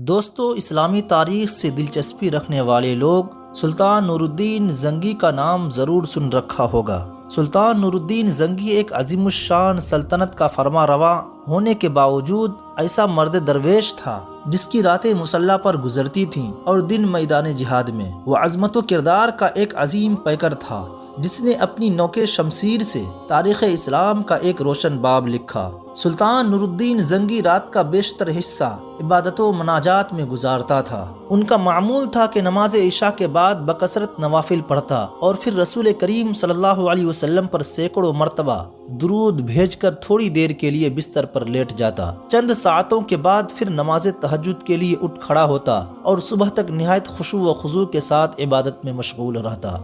دوستو، اسلامی تاریخ سے دلچسپی رکھنے والے لوگ سلطان نور الدین زنگی کا نام ضرور سن رکھا ہوگا۔ سلطان نور الدین زنگی ایک عظیم الشان سلطنت کا فرما رواں ہونے کے باوجود ایسا مرد درویش تھا جس کی راتیں مسلح پر گزرتی تھیں اور دن میدان جہاد میں۔ وہ عظمت و کردار کا ایک عظیم پیکر تھا جس نے اپنی نوک شمشیر سے تاریخ اسلام کا ایک روشن باب لکھا۔ سلطان نور الدین زنگی رات کا بیشتر حصہ عبادت و مناجات میں گزارتا تھا۔ ان کا معمول تھا کہ نماز عشاء کے بعد بکثرت نوافل پڑھتا اور پھر رسول کریم صلی اللہ علیہ وسلم پر سینکڑوں مرتبہ درود بھیج کر تھوڑی دیر کے لیے بستر پر لیٹ جاتا۔ چند ساعتوں کے بعد پھر نماز تہجد کے لیے اٹھ کھڑا ہوتا اور صبح تک نہایت خشوع و خضوع کے ساتھ عبادت میں مشغول رہتا۔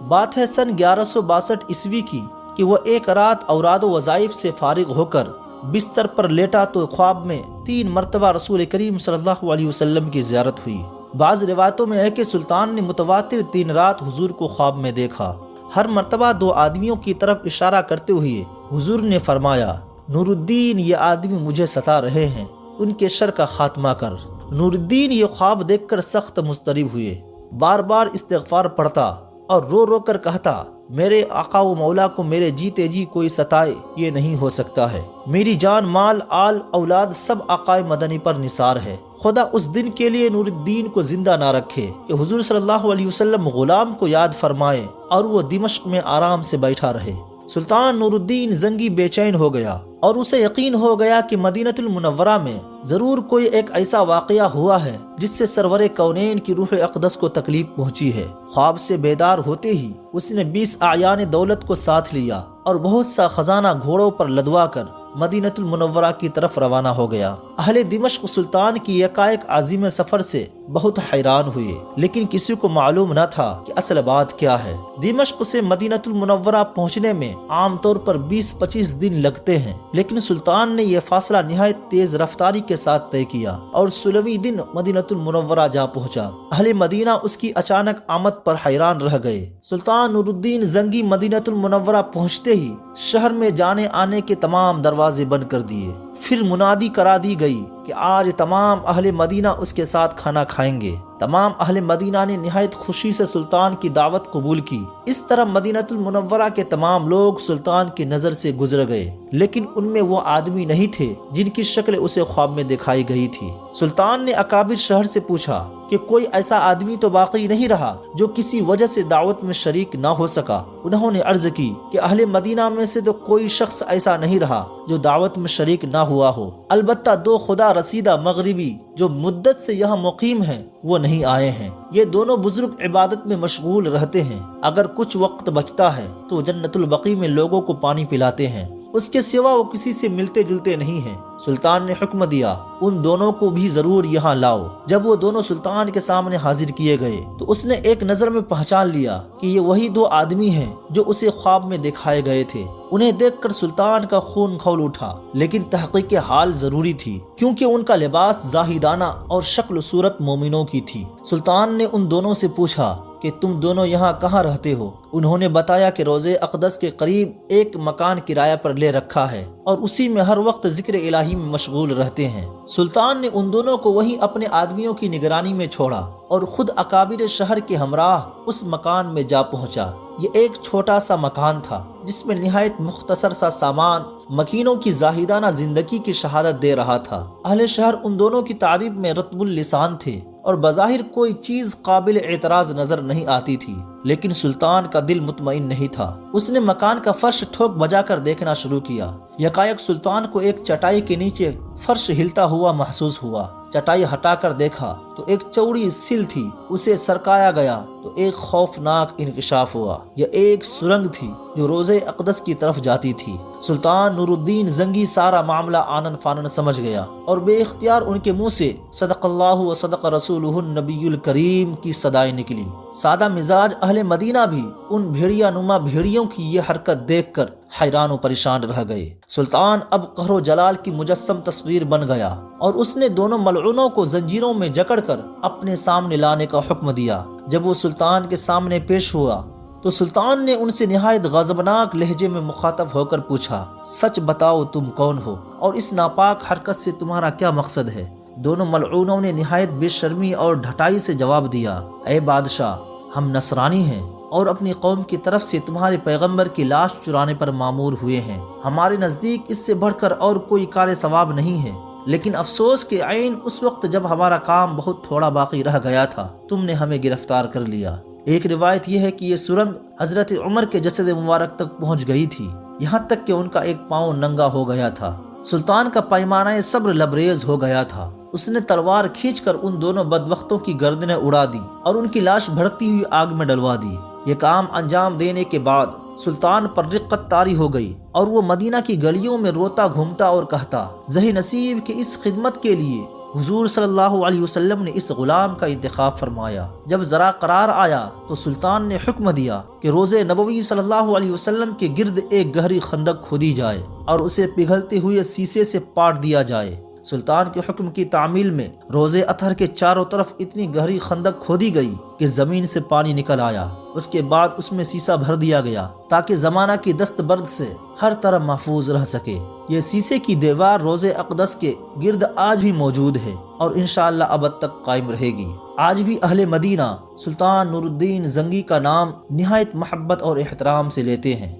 بات ہے سن 1162 عیسوی کی کہ وہ ایک رات اوراد و وظائف سے فارغ ہو کر بستر پر لیٹا تو خواب میں 3 مرتبہ رسول کریم صلی اللہ علیہ وسلم کی زیارت ہوئی۔ بعض روایتوں میں ہے کہ سلطان نے متواتر 3 رات حضور کو خواب میں دیکھا۔ ہر مرتبہ 2 آدمیوں کی طرف اشارہ کرتے ہوئے حضور نے فرمایا، نور الدین یہ آدمی مجھے ستا رہے ہیں، ان کے شر کا خاتمہ کر۔ نور الدین یہ خواب دیکھ کر سخت مضطرب ہوئے، بار بار استغفار پڑھتا اور رو رو کر کہتا، میرے آقا و مولا کو میرے جیتے جی کوئی ستائے یہ نہیں ہو سکتا ہے، میری جان مال آل اولاد سب آقا مدنی پر نثار ہے، خدا اس دن کے لیے نور الدین کو زندہ نہ رکھے کہ حضور صلی اللہ علیہ وسلم غلام کو یاد فرمائے اور وہ دمشق میں آرام سے بیٹھا رہے۔ سلطان نور الدین زنگی بے چین ہو گیا اور اسے یقین ہو گیا کہ مدینہ المنورہ میں ضرور کوئی ایک ایسا واقعہ ہوا ہے جس سے سرور کونین کی روح اقدس کو تکلیف پہنچی ہے۔ خواب سے بیدار ہوتے ہی اس نے 20 اعیان دولت کو ساتھ لیا اور بہت سا خزانہ گھوڑوں پر لدوا کر مدینہ المنورہ کی طرف روانہ ہو گیا۔ اہل دمشق سلطان کی یکایک عظیم سفر سے بہت حیران ہوئے، لیکن کسی کو معلوم نہ تھا کہ اصل بات کیا ہے۔ دمشق سے مدینہ المنورہ پہنچنے میں عام طور پر 20-25 دن لگتے ہیں، لیکن سلطان نے یہ فاصلہ نہایت تیز رفتاری کے ساتھ طے کیا اور 16ویں دن مدینہ المنورہ جا پہنچا۔ اہل مدینہ اس کی اچانک آمد پر حیران رہ گئے۔ سلطان نور الدین زنگی مدینہ المنورہ پہنچتے ہی شہر میں جانے آنے کے تمام دروازے بند کر دیے۔ پھر منادی کرا دی گئی کہ آج تمام اہل مدینہ اس کے ساتھ کھانا کھائیں گے۔ تمام اہل مدینہ نے نہایت خوشی سے سلطان کی دعوت قبول کی۔ اس طرح مدینہ المنورہ کے تمام لوگ سلطان کی نظر سے گزر گئے، لیکن ان میں وہ آدمی نہیں تھے جن کی شکل اسے خواب میں دکھائی گئی تھی۔ سلطان نے اکابر شہر سے پوچھا کہ کوئی ایسا آدمی تو باقی نہیں رہا جو کسی وجہ سے دعوت میں شریک نہ ہو سکا۔ انہوں نے عرض کی کہ اہل مدینہ میں سے تو کوئی شخص ایسا نہیں رہا جو دعوت میں شریک نہ ہوا ہو، البتہ 2 خدا رسیدہ مغربی جو مدت سے یہاں مقیم ہیں وہ نہیں آئے ہیں۔ یہ دونوں بزرگ عبادت میں مشغول رہتے ہیں، اگر کچھ وقت بچتا ہے تو جنت البقیع میں لوگوں کو پانی پلاتے ہیں، اس کے سوا وہ کسی سے ملتے جلتے نہیں ہیں۔ سلطان نے حکم دیا، ان دونوں کو بھی ضرور یہاں لاؤ۔ جب وہ دونوں سلطان کے سامنے حاضر کیے گئے تو اس نے ایک نظر میں پہچان لیا کہ یہ وہی 2 آدمی ہیں جو اسے خواب میں دکھائے گئے تھے۔ انہیں دیکھ کر سلطان کا خون کھول اٹھا، لیکن تحقیق حال ضروری تھی کیونکہ ان کا لباس زاہدانہ اور شکل و صورت مومنوں کی تھی۔ سلطان نے ان دونوں سے پوچھا کہ تم دونوں یہاں کہاں رہتے ہو؟ انہوں نے بتایا کہ روضہ اقدس کے قریب ایک مکان کرایہ پر لے رکھا ہے اور اسی میں ہر وقت ذکر الہی میں مشغول رہتے ہیں۔ سلطان نے ان دونوں کو وہیں اپنے آدمیوں کی نگرانی میں چھوڑا اور خود اکابر شہر کے ہمراہ اس مکان میں جا پہنچا۔ یہ ایک چھوٹا سا مکان تھا جس میں نہایت مختصر سا سامان مکینوں کی زاہدانہ زندگی کی شہادت دے رہا تھا۔ اہل شہر ان دونوں کی تعریف میں رطب اللسان تھے اور بظاہر کوئی چیز قابل اعتراض نظر نہیں آتی تھی، لیکن سلطان کا دل مطمئن نہیں تھا۔ اس نے مکان کا فرش ٹھوک بجا کر دیکھنا شروع کیا۔ یکایک سلطان کو ایک چٹائی کے نیچے فرش ہلتا ہوا محسوس ہوا۔ چٹائی ہٹا کر دیکھا تو ایک چوڑی سل تھی، اسے سرکایا گیا تو ایک خوفناک انکشاف ہوا۔ یہ ایک سرنگ تھی جو روضہ اقدس کی طرف جاتی تھی۔ سلطان نور الدین زنگی سارا معاملہ آنن فانن سمجھ گیا اور بے اختیار ان کے منہ سے صدق اللہ و صدق رسولہ النبی الکریم کی صدائیں نکلی۔ سادہ مزاج اہل مدینہ بھی ان بھیڑیا نما بھیڑیوں کی یہ حرکت دیکھ کر حیران و پریشان رہ گئے۔ سلطان اب قہر و جلال کی مجسم تصویر بن گیا اور اس نے دونوں ملعونوں کو زنجیروں میں جکڑ کر اپنے سامنے لانے کا حکم دیا۔ جب وہ سلطان کے سامنے پیش ہوا تو سلطان نے ان سے نہایت غضبناک لہجے میں مخاطب ہو کر پوچھا، سچ بتاؤ تم کون ہو اور اس ناپاک حرکت سے تمہارا کیا مقصد ہے؟ دونوں ملعونوں نے نہایت بے شرمی اور ڈھٹائی سے جواب دیا، اے بادشاہ، ہم نصرانی ہیں اور اپنی قوم کی طرف سے تمہارے پیغمبر کی لاش چرانے پر مامور ہوئے ہیں۔ ہمارے نزدیک اس سے بڑھ کر اور کوئی کار ثواب نہیں ہے، لیکن افسوس کہ عین اس وقت جب ہمارا کام بہت تھوڑا باقی رہ گیا تھا تم نے ہمیں گرفتار کر لیا۔ ایک روایت یہ ہے کہ یہ سرنگ حضرت عمر کے جسد مبارک تک پہنچ گئی تھی، یہاں تک کہ ان کا ایک پاؤں ننگا ہو گیا تھا۔ سلطان کا پیمانہ صبر لبریز ہو گیا تھا، اس نے تلوار کھینچ کر ان دونوں بدبختوں کی گردنیں اڑا دی اور ان کی لاش بھڑکتی ہوئی آگ میں ڈلوا دی۔ یہ کام انجام دینے کے بعد سلطان پر رقت طاری ہو گئی اور وہ مدینہ کی گلیوں میں روتا گھومتا اور کہتا، زہی نصیب کہ اس خدمت کے لیے حضور صلی اللہ علیہ وسلم نے اس غلام کا انتخاب فرمایا۔ جب ذرا قرار آیا تو سلطان نے حکم دیا کہ روضہ نبوی صلی اللہ علیہ وسلم کے گرد ایک گہری خندق کھودی جائے اور اسے پگھلتے ہوئے سیسے سے پاٹ دیا جائے۔ سلطان کے حکم کی تعمیل میں روضہ اطہر کے چاروں طرف اتنی گہری خندق کھودی گئی کہ زمین سے پانی نکل آیا۔ اس کے بعد اس میں سیسا بھر دیا گیا تاکہ زمانہ کی دست برد سے ہر طرح محفوظ رہ سکے۔ یہ سیسے کی دیوار روضہ اقدس کے گرد آج بھی موجود ہے اور انشاءاللہ ابد تک قائم رہے گی۔ آج بھی اہل مدینہ سلطان نور الدین زنگی کا نام نہایت محبت اور احترام سے لیتے ہیں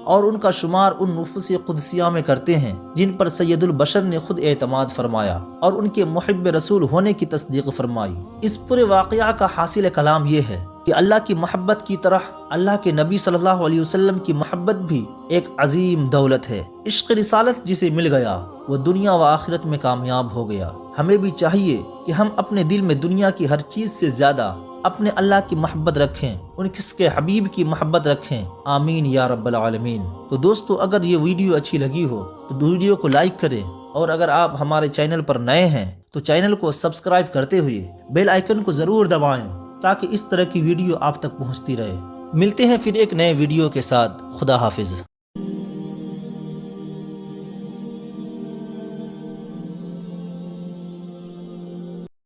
اور ان کا شمار ان نفوس قدسیہ میں کرتے ہیں جن پر سید البشر نے خود اعتماد فرمایا اور ان کے محب رسول ہونے کی تصدیق فرمائی۔ اس پورے واقعہ کا حاصل کلام یہ ہے کہ اللہ کی محبت کی طرح اللہ کے نبی صلی اللہ علیہ وسلم کی محبت بھی ایک عظیم دولت ہے۔ عشق رسالت جسے مل گیا وہ دنیا و آخرت میں کامیاب ہو گیا۔ ہمیں بھی چاہیے کہ ہم اپنے دل میں دنیا کی ہر چیز سے زیادہ اپنے اللہ کی محبت رکھیں، ان کس کے حبیب کی محبت رکھیں، آمین یا رب العالمین۔ تو دوستو، اگر یہ ویڈیو اچھی لگی ہو تو ویڈیو کو لائک کریں، اور اگر آپ ہمارے چینل پر نئے ہیں تو چینل کو سبسکرائب کرتے ہوئے بیل آئیکن کو ضرور دبائیں تاکہ اس طرح کی ویڈیو آپ تک پہنچتی رہے۔ ملتے ہیں پھر ایک نئے ویڈیو کے ساتھ۔ خدا حافظ۔